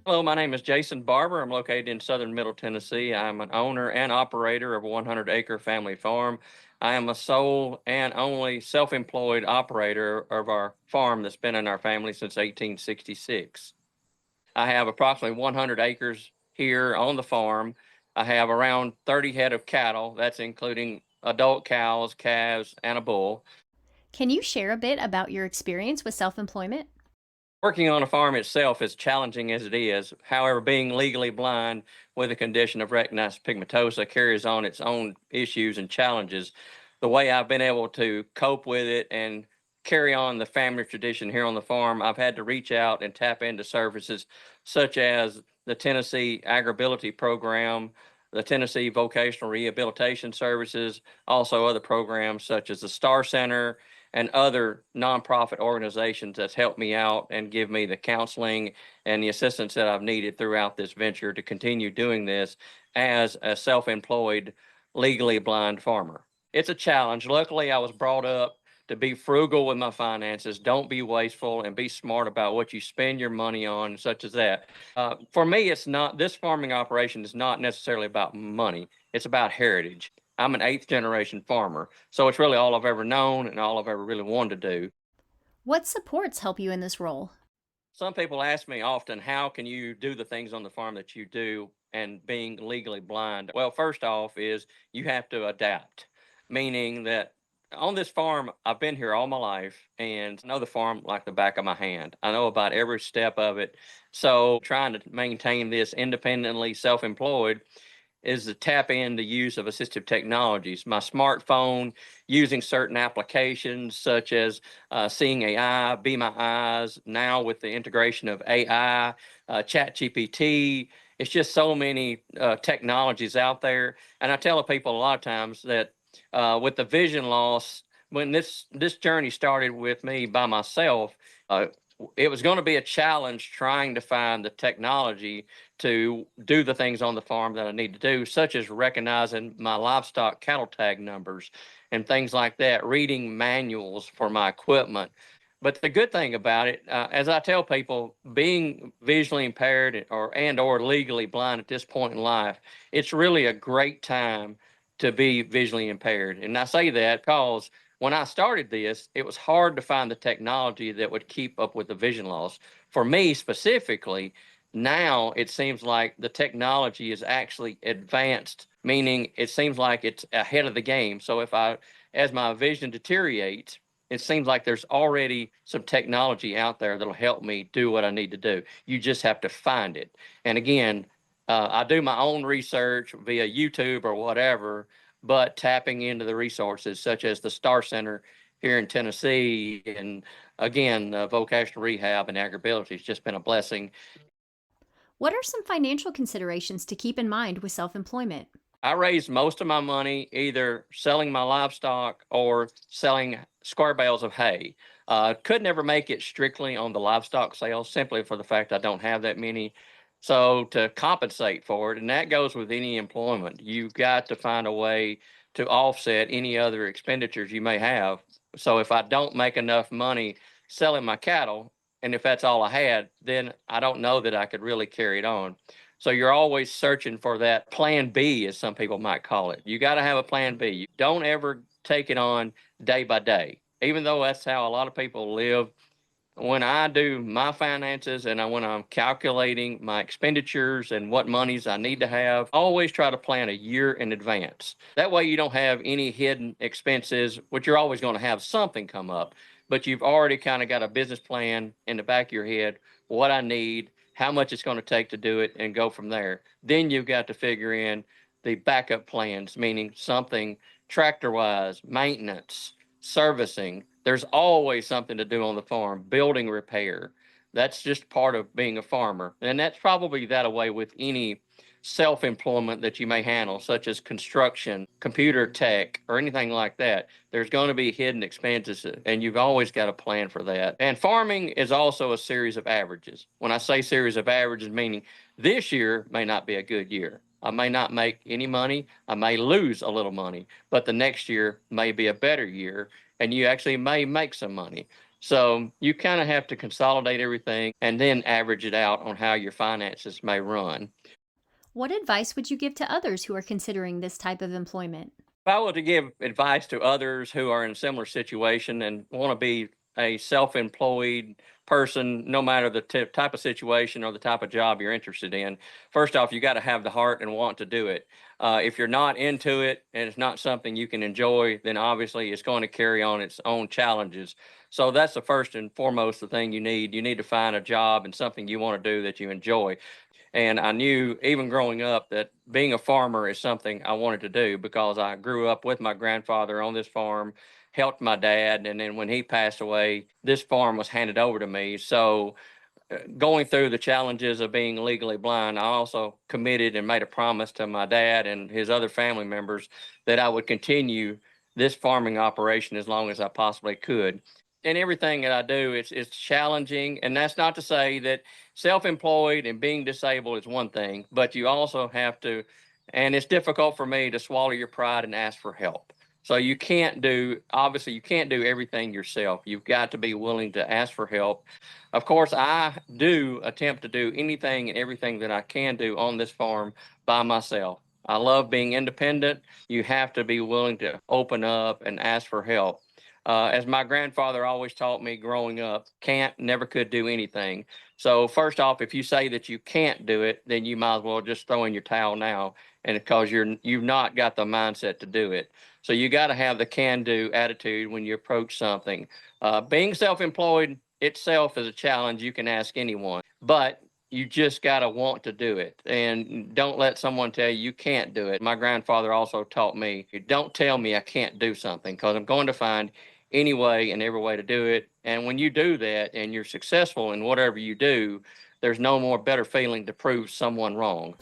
Hello, my name is Jason Barber. I'm located in southern Middle Tennessee. I'm an owner and operator of a 100-acre family farm. I am a sole and only self-employed operator of our farm that's been in our family since 1866. I have approximately 100 acres here on the farm. I have around 30 head of cattle. That's including adult cows, calves, and a bull. Can you share a bit about your experience with self employment? Working on a farm itself, as challenging as it is, however, being legally blind with a condition of retinitis pigmentosa carries on its own issues and challenges. The way I've been able to cope with it and carry on the family tradition here on the farm, I've had to reach out and tap into services such as the Tennessee Agribility Program, the Tennessee Vocational Rehabilitation Services, also other programs such as the Star Center and other nonprofit organizations that's helped me out and give me the counseling and the assistance that I've needed throughout this venture to continue doing this as a self-employed, legally blind farmer. It's a challenge. Luckily, I was brought up to be frugal with my finances, don't be wasteful, and be smart about what you spend your money on, such as that. For me, it's not, this farming operation is not necessarily about money, it's about heritage. I'm an eighth generation farmer, so it's really all I've ever known and all I've ever really wanted to do. What supports help you in this role? Some people ask me often, how can you do the things on the farm that you do and being legally blind? Well, first off, is you have to adapt, meaning that on this farm, I've been here all my life and know the farm like the back of my hand. I know about every step of it. So, trying to maintain this independently, self employed, is to tap in the use of assistive technologies. My smartphone, using certain applications such as Seeing AI, Be My Eyes, now with the integration of AI, Chat GPT. It's just so many technologies out there. And I tell people a lot of times that with the vision loss, when this journey started with me by myself, uh, it was going to be a challenge trying to find the technology to do the things on the farm that I need to do, such as recognizing my livestock cattle tag numbers and things like that, reading manuals for my equipment. But the good thing about it, as I tell people, being visually impaired or legally blind at this point in life, it's really a great time to be visually impaired. And I say that because when I started this, it was hard to find the technology that would keep up with the vision loss. For me specifically, now it seems like the technology is actually advanced, meaning it seems like it's ahead of the game. So as my vision deteriorates, it seems like there's already some technology out there that'll help me do what I need to do. You just have to find it. And again, I do my own research via YouTube or whatever, but tapping into the resources such as the Star Center here in Tennessee, and again, vocational rehab and agribility has just been a blessing. What are some financial considerations to keep in mind with self employment? I raised most of my money either selling my livestock or selling square bales of hay. Could never make it strictly on the livestock sales simply for the fact I don't have that many. So to compensate for it, and that goes with any employment, you've got to find a way to offset any other expenditures you may have. So if I don't make enough money selling my cattle, and if that's all I had, then I don't know that I could really carry it on. So you're always searching for that plan B, as some people might call it. You got to have a plan B. You don't ever take it on day by day, even though that's how a lot of people live. When I do my finances and when I'm calculating my expenditures and what monies I need to have, I always try to plan a year in advance. That way you don't have any hidden expenses, which you're always going to have something come up, but you've already kind of got a business plan in the back of your head, what I need, how much it's going to take to do it, and go from there. Then you've got to figure in the backup plans, meaning something tractor wise, maintenance, servicing. There's always something to do on the farm, building repair. That's just part of being a farmer. And that's probably that way with any self employment that you may handle, such as construction, computer tech, or anything like that. There's going to be hidden expenses, and you've always got a plan for that. And farming is also a series of averages. When I say series of averages, meaning this year may not be a good year. I may not make any money. I may lose a little money, but the next year may be a better year and you actually may make some money. So you kind of have to consolidate everything and then average it out on how your finances may run. What advice would you give to others who are considering this type of employment? If I were to give advice to others who are in a similar situation and want to be a self-employed person, no matter the type of situation or the type of job you're interested in, first off, you got to have the heart and want to do it. If you're not into it and it's not something you can enjoy, then obviously it's going to carry on its own challenges. So that's the first and foremost the thing you need. You need to find a job and something you want to do that you enjoy. And I knew even growing up that being a farmer is something I wanted to do because I grew up with my grandfather on this farm, helped my dad, and then when he passed away, this farm was handed over to me. So going through the challenges of being legally blind, I also committed and made a promise to my dad and his other family members that I would continue this farming operation as long as I possibly could. And everything that I do, it's challenging, and that's not to say that self-employed and being disabled is one thing, but you also have to, and it's difficult for me to swallow your pride and ask for help. So you can't do, obviously, you can't do everything yourself. You've got to be willing to ask for help. Of course, I do attempt to do anything and everything that I can do on this farm by myself. I love being independent. You have to be willing to open up and ask for help. As my grandfather always taught me growing up, can't, never could do anything. So first off, if you say that you can't do it, then you might as well just throw in your towel now, and because you've not got the mindset to do it. So you got to have the can-do attitude when you approach something. Being self-employed itself is a challenge you can ask anyone, but you just got to want to do it, and don't let someone tell you you can't do it. My grandfather also taught me, don't tell me I can't do something, because I'm going to find any way and every way to do it. And when you do that and you're successful in whatever you do, there's no more better feeling to prove someone wrong.